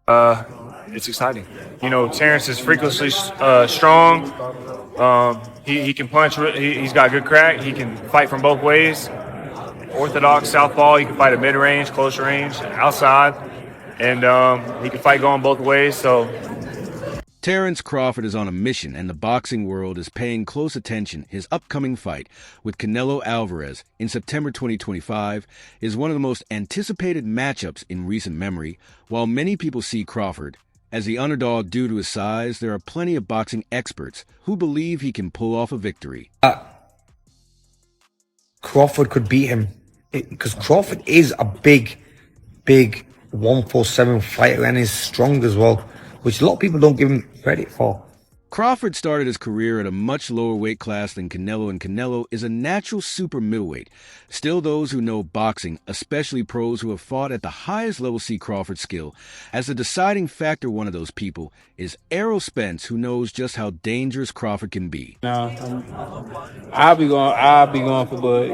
It's exciting. Terrence is freakishly strong. He can punch. He's got good crack. He can fight from both ways. Orthodox southpaw. He can fight at mid range, close range, outside, and he can fight going both ways. So Terence Crawford is on a mission, and the boxing world is paying close attention. His upcoming fight with Canelo Alvarez in September 2025 is one of the most anticipated matchups in recent memory. While many people see Crawford as the underdog due to his size, there are plenty of boxing experts who believe he can pull off a victory. Crawford could beat him because Crawford is a big 147 fighter and is strong as well, which a lot of people don't give him credit for. Crawford started his career at a much lower weight class than Canelo, and Canelo is a natural super middleweight. Still, those who know boxing, especially pros who have fought at the highest level, see Crawford's skill. As the deciding factor, one of those people is Spence, who knows just how dangerous Crawford can be. No, I'll be going for Bud.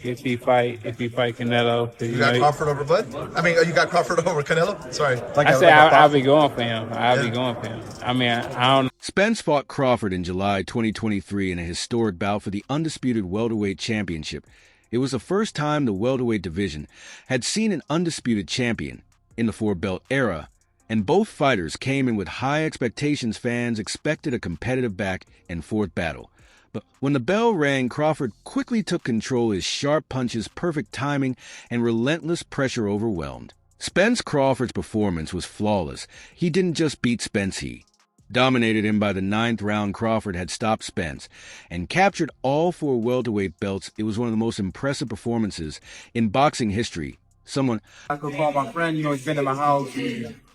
If he fight Canelo. You got Crawford over Bud? I mean, you got Crawford over Canelo? Sorry. I'll be going for him. I'll be going for him. I mean, I don't. Spence fought Crawford in July 2023 in a historic bout for the undisputed welterweight championship. It was the first time the welterweight division had seen an undisputed champion in the four-belt era, and both fighters came in with high expectations. Fans expected a competitive back-and-forth battle. But when the bell rang, Crawford quickly took control. His sharp punches, perfect timing, and relentless pressure overwhelmed. Spence Crawford's performance was flawless. He didn't just beat Spence, he dominated him. By the ninth round, Crawford had stopped Spence and captured all four welterweight belts. It was one of the most impressive performances in boxing history. I could call my friend, he's been in my house,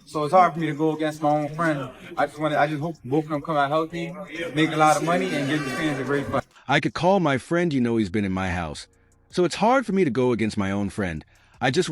so it's hard for me to go against my own friend. I just hope both of them come out healthy, make a lot of money, and give the fans a great fight. I could call my friend, he's been in my house. So it's hard for me to go against my own friend. I just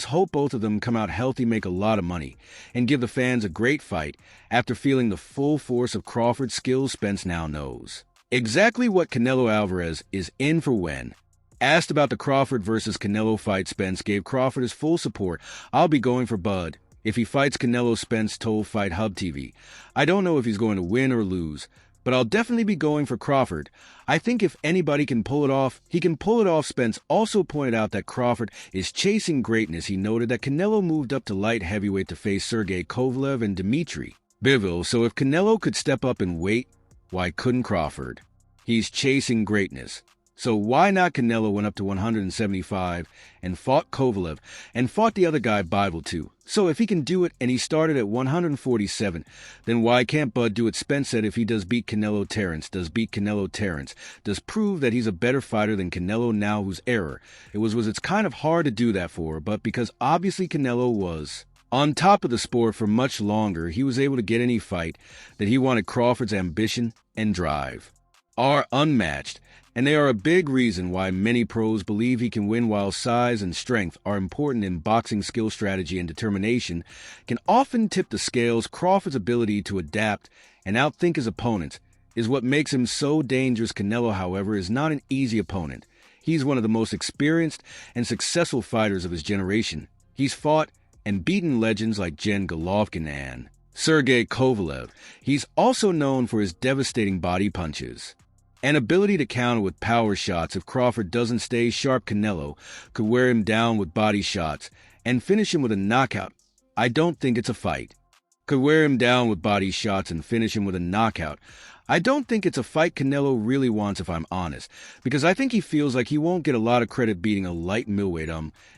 hope both of them come out healthy, make a lot of money, and give the fans a great fight. After feeling the full force of Crawford's skills, Spence now knows exactly what Canelo Alvarez is in for when. Asked about the Crawford versus Canelo fight, Spence gave Crawford his full support. "I'll be going for Bud if he fights Canelo," Spence told Fight Hub TV. "I don't know if he's going to win or lose, but I'll definitely be going for Crawford. I think if anybody can pull it off, he can pull it off." Spence also pointed out that Crawford is chasing greatness. He noted that Canelo moved up to light heavyweight to face Sergey Kovalev and Dmitry Bivol, so if Canelo could step up in weight, why couldn't Crawford? He's chasing greatness. So why not? Canelo went up to 175 and fought Kovalev and fought the other guy, Bivol, too. So if he can do it and he started at 147, then why can't Bud do it? Spence said if he does beat Canelo, Terence does prove that he's a better fighter than Canelo now, whose error it's kind of hard to do that for, but because obviously Canelo was on top of the sport for much longer, he was able to get any fight that he wanted. Crawford's ambition and drive are unmatched, and they are a big reason why many pros believe he can win. While size and strength are important in boxing, skill, strategy, and determination can often tip the scales. Crawford's ability to adapt and outthink his opponents is what makes him so dangerous. Canelo, however, is not an easy opponent. He's one of the most experienced and successful fighters of his generation. He's fought and beaten legends like Jen Golovkin and Sergey Kovalev. He's also known for his devastating body punches and ability to counter with power shots. If Crawford doesn't stay sharp, Canelo could wear him down with body shots and finish him with a knockout. I don't think it's a fight. I don't think it's a fight Canelo really wants, if I'm honest, because I think he feels like he won't get a lot of credit beating a light middleweight,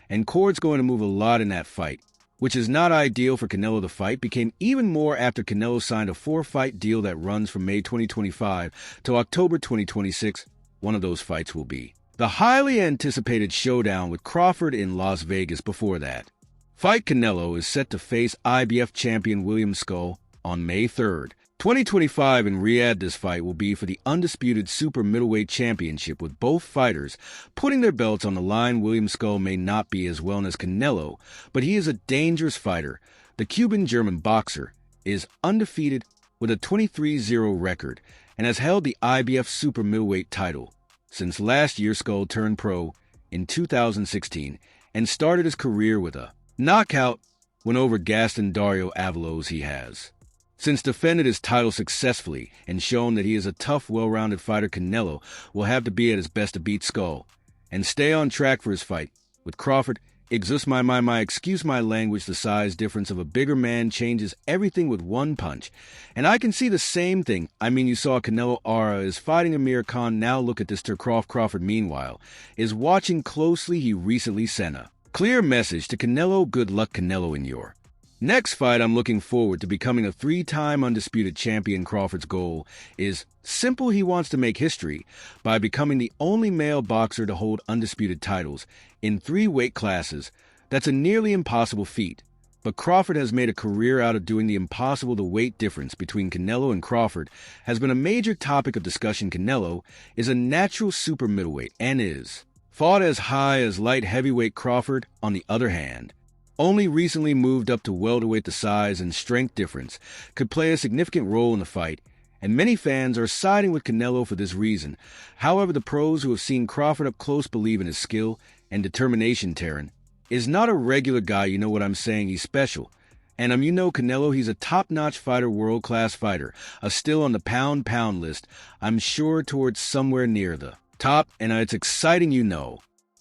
and Cord's going to move a lot in that fight, which is not ideal for Canelo. The fight became even more after Canelo signed a 4-fight deal that runs from May 2025 to October 2026. One of those fights will be the highly anticipated showdown with Crawford in Las Vegas. Before that fight, Canelo is set to face IBF champion William Skull on May 3rd, 2025 in Riyadh. This fight will be for the undisputed super middleweight championship, with both fighters putting their belts on the line. William Skull may not be as well as Canelo, but he is a dangerous fighter. The Cuban-German boxer is undefeated with a 23-0 record and has held the IBF super middleweight title since last year. Skull turned pro in 2016 and started his career with a knockout when over Gaston Dario Avalos he has. Since defended his title successfully and shown that he is a tough, well-rounded fighter, Canelo will have to be at his best to beat Skull and stay on track for his fight. With Crawford, excuse my language, the size difference of a bigger man changes everything with one punch. And I can see the same thing. You saw Canelo is fighting Amir Khan. Now look at this Crawford, meanwhile, is watching closely. He recently sent a clear message to Canelo. Good luck, Canelo, in your next fight. I'm looking forward to becoming a 3-time undisputed champion. Crawford's goal is simple. He wants to make history by becoming the only male boxer to hold undisputed titles in 3 weight classes. That's a nearly impossible feat. But Crawford has made a career out of doing the impossible. The weight difference between Canelo and Crawford has been a major topic of discussion. Canelo is a natural super middleweight and is fought as high as light heavyweight. Crawford, on the other hand, only recently moved up to welterweight. The size and strength difference could play a significant role in the fight, and many fans are siding with Canelo for this reason. However, the pros who have seen Crawford up close believe in his skill and determination. Terence is not a regular guy, you know what I'm saying? He's special. And Canelo, he's a top-notch fighter, world-class fighter, still on the pound list. I'm sure towards somewhere near the top, and it's exciting.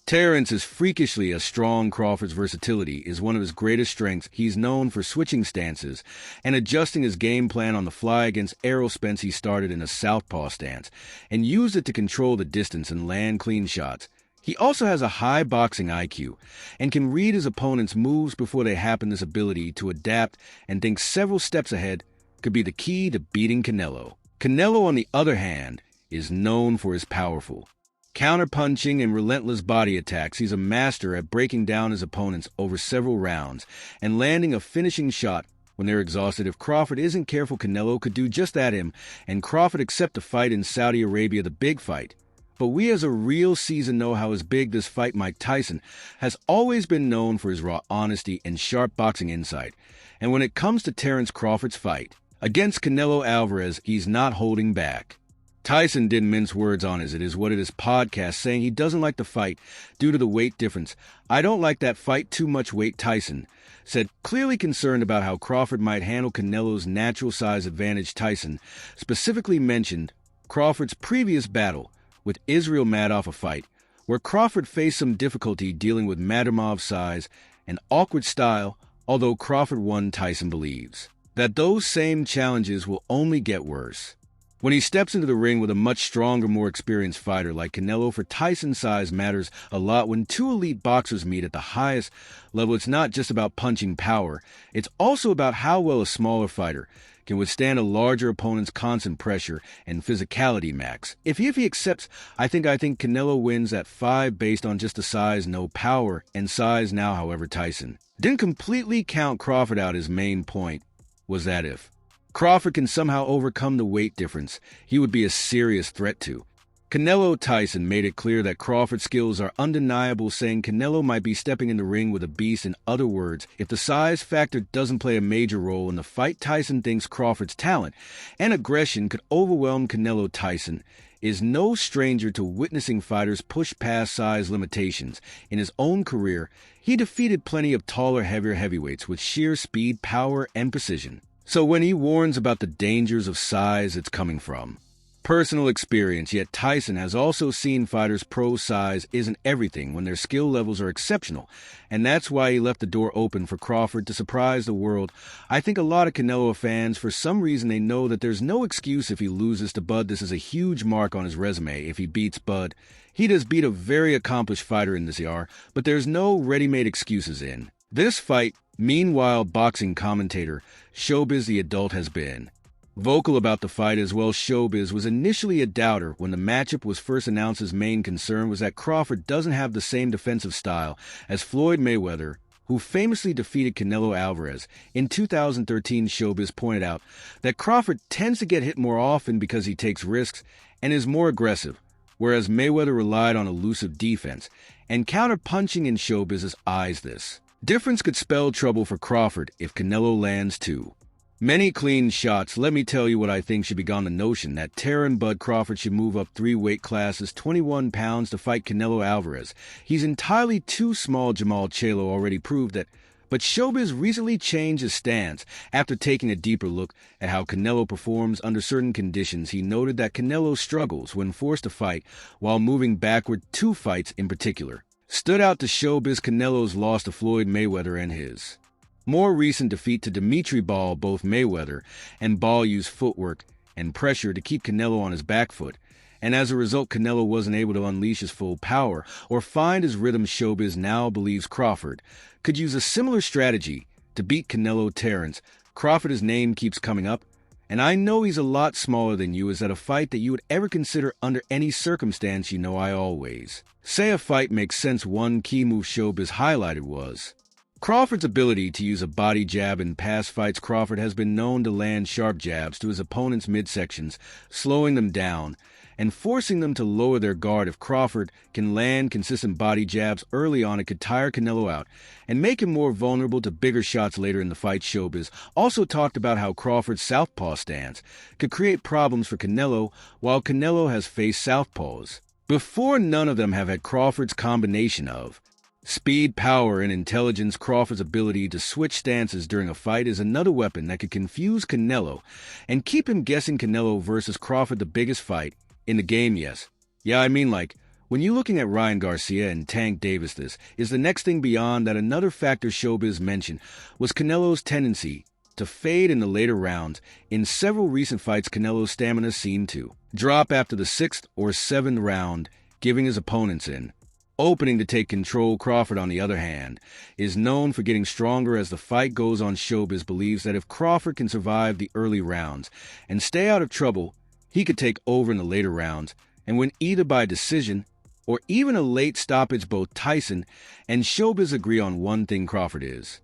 Terence is freakishly a strong. Crawford's versatility is one of his greatest strengths. He's known for switching stances and adjusting his game plan on the fly. Against Errol Spence, he started in a southpaw stance and used it to control the distance and land clean shots. He also has a high boxing IQ and can read his opponent's moves before they happen. This ability to adapt and think several steps ahead could be the key to beating Canelo. Canelo, on the other hand, is known for his powerful counter-punching and relentless body attacks. He's a master at breaking down his opponents over several rounds and landing a finishing shot when they're exhausted. If Crawford isn't careful, Canelo could do just that. And Crawford accept a fight in Saudi Arabia, the big fight. But we as a real seasoned know how is big this fight. Mike Tyson has always been known for his raw honesty and sharp boxing insight. And when it comes to Terence Crawford's fight against Canelo Alvarez, he's not holding back. Tyson didn't mince words on his It Is What It Is podcast, saying he doesn't like the fight due to the weight difference. I don't like that fight, too much weight, Tyson said, clearly concerned about how Crawford might handle Canelo's natural size advantage. Tyson specifically mentioned Crawford's previous battle with Israel Madoff, a fight where Crawford faced some difficulty dealing with Madomov's size and awkward style. Although Crawford won, Tyson believes that those same challenges will only get worse when he steps into the ring with a much stronger, more experienced fighter like Canelo. For Tyson, size matters a lot. When two elite boxers meet at the highest level, it's not just about punching power. It's also about how well a smaller fighter can withstand a larger opponent's constant pressure and physicality. Max, if he accepts, I think Canelo wins at 5 based on just the size, no power and size. Now, however, Tyson didn't completely count Crawford out. His main point was that if Crawford can somehow overcome the weight difference, he would be a serious threat to Canelo. Tyson made it clear that Crawford's skills are undeniable, saying Canelo might be stepping in the ring with a beast. In other words, if the size factor doesn't play a major role in the fight, Tyson thinks Crawford's talent and aggression could overwhelm Canelo. Tyson is no stranger to witnessing fighters push past size limitations. In his own career, he defeated plenty of taller, heavier heavyweights with sheer speed, power, and precision. So when he warns about the dangers of size, it's coming from personal experience. Yet Tyson has also seen fighters pro size isn't everything when their skill levels are exceptional, and that's why he left the door open for Crawford to surprise the world. I think a lot of Canelo fans, for some reason, they know that there's no excuse if he loses to Bud. This is a huge mark on his resume. If he beats Bud, he does beat a very accomplished fighter in this year, but there's no ready-made excuses in this fight. Meanwhile, boxing commentator Showbiz the Adult has been vocal about the fight as well. Showbiz was initially a doubter when the matchup was first announced. His main concern was that Crawford doesn't have the same defensive style as Floyd Mayweather, who famously defeated Canelo Alvarez in 2013. Showbiz pointed out that Crawford tends to get hit more often because he takes risks and is more aggressive, whereas Mayweather relied on elusive defense and counter-punching. In Showbiz's eyes, this difference could spell trouble for Crawford if Canelo lands too many clean shots. Let me tell you what I think should be gone: the notion that Terence Bud Crawford should move up 3 weight classes, 21 pounds, to fight Canelo Alvarez. He's entirely too small. Jamal Charlo already proved that But Showbiz recently changed his stance. After taking a deeper look at how Canelo performs under certain conditions, he noted that Canelo struggles when forced to fight while moving backward. Two fights in particular stood out to Showbiz: Canelo's loss to Floyd Mayweather and his more recent defeat to Dimitri Ball. Both Mayweather and Ball used footwork and pressure to keep Canelo on his back foot, and as a result, Canelo wasn't able to unleash his full power or find his rhythm. Showbiz now believes Crawford could use a similar strategy to beat Canelo. Terence Crawford, his name keeps coming up, and I know he's a lot smaller than you. Is that a fight that you would ever consider under any circumstance? You know I always say a fight makes sense. One key move Showbiz highlighted was Crawford's ability to use a body jab. In past fights, Crawford has been known to land sharp jabs to his opponent's midsections, slowing them down and forcing them to lower their guard. If Crawford can land consistent body jabs early on, it could tire Canelo out and make him more vulnerable to bigger shots later in the fight. Showbiz also talked about how Crawford's southpaw stance could create problems for Canelo. While Canelo has faced southpaws before, none of them have had Crawford's combination of speed, power, and intelligence. Crawford's ability to switch stances during a fight is another weapon that could confuse Canelo and keep him guessing. Canelo versus Crawford, the biggest fight in the game. Yes. Yeah, I mean, like, when you're looking at Ryan Garcia and Tank Davis, this is the next thing beyond that. Another factor Showbiz mentioned was Canelo's tendency to fade in the later rounds. In several recent fights, Canelo's stamina seemed to drop after the 6th or 7th round, giving his opponents an opening to take control. Crawford, on the other hand, is known for getting stronger as the fight goes on. Showbiz believes that if Crawford can survive the early rounds and stay out of trouble, he could take over in the later rounds and win either by decision or even a late stoppage. Both Tyson and Showbiz agree on one thing: Crawford is